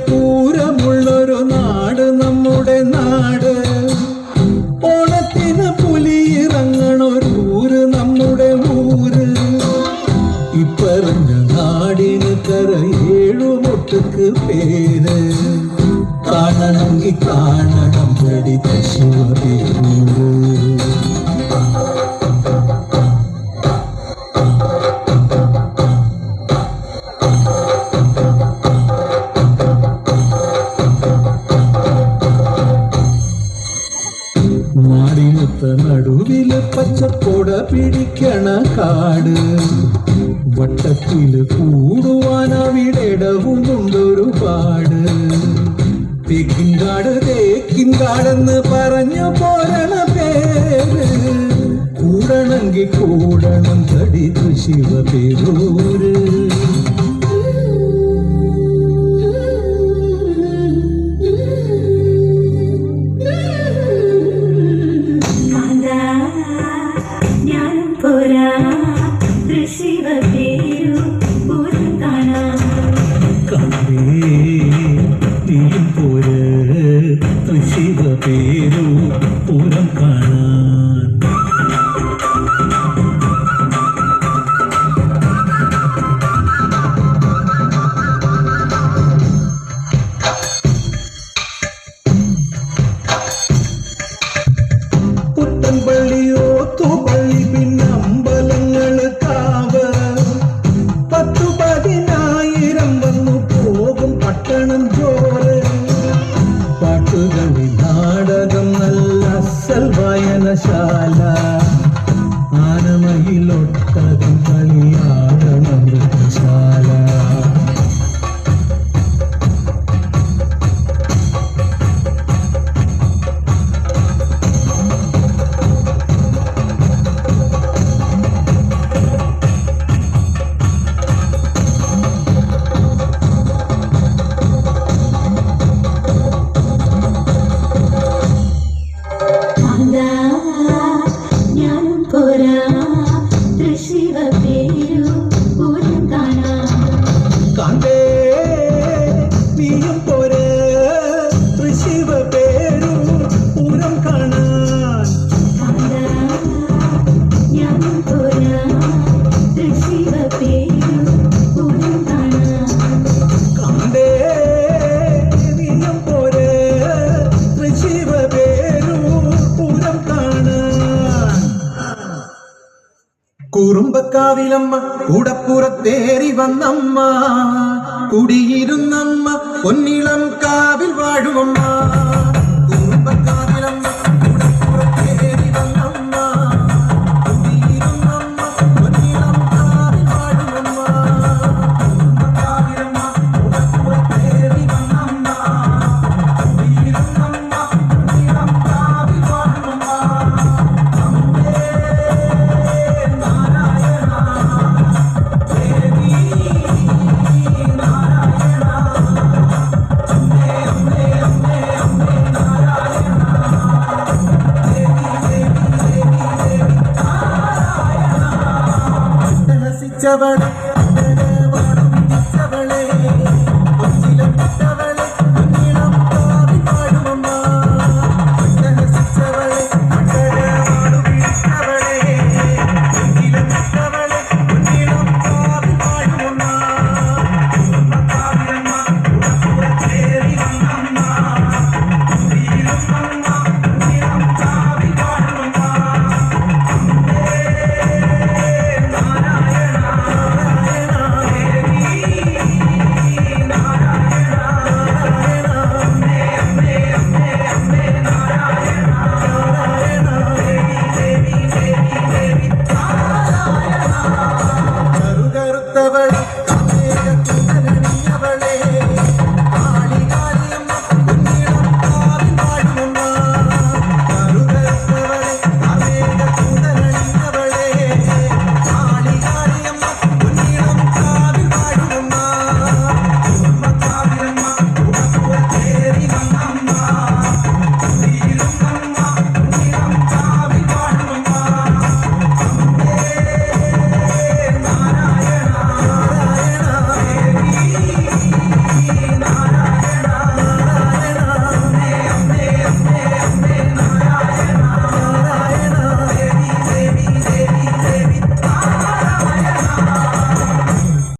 പൂരമുള്ളൊരു നാട് നമ്മുടെ നാട്. ഓണത്തിന് പുലിയിറങ്ങണൊരൂര് നമ്മുടെ ഊര്. ഇപ്പറഞ്ഞ നാടിന് കരയേഴുമൊട്ടുക്ക് പേര്. കാണണമെങ്കിൽ കാണണം പഠിത്ത ശിവപേരൂര്. നാടിനൊത്ത നടുവില് പച്ചക്കൊട പിടിക്കണ കാട്. വട്ടത്തില് കൂടുവാൻ അവിടെടവുകൊണ്ടൊരുപാട്. തേക്കിൻകാട് തേക്കിൻകാടെന്ന് പറഞ്ഞു പോരണ പേര്. കൂടണമെങ്കിൽ കൂടണം പഠിത്ത ശിവപേരൂര്. ശിവപേരു പൂരം കാണാൻ. പുത്തൻപള്ളിയോ തൂപ്പള്ളി പിന്നമ്പലങ്ങള് കാവ്. 10,000-10,000 വന്നു പോകും പട്ടണം ജോറ്. പാട്ടുകളി നാടകം നല്ല അസൽ വായനശാല. ആനമയിലൊട്ടകം കളിയാടണ മൃഗശാല. കുറുമ്പക്കാവിലമ്മ കൂടപ്പുറത്തേറി വന്നമ്മ, കുടിയിരുന്നമ്മ പൊന്നിളം കാവിൽ വാഴുമമ്മ. കുറുമ്പക്കാവിലമ്മ കൂടപ്പുറത്തേറി വന്നമ്മ, കുടിയിരുന്നമ്മ പൊന്നിളം കാവിൽ വാഴുമമ്മ. കുറുമ്പക്കാവിലമ്മ കൂടപ്പുറത്തേറി വന്നമ്മ, കുടിയിരുന്നമ്മ പൊന്നിളം കാവിൽ വാഴുമമ്മ. രസിച്ചവൾ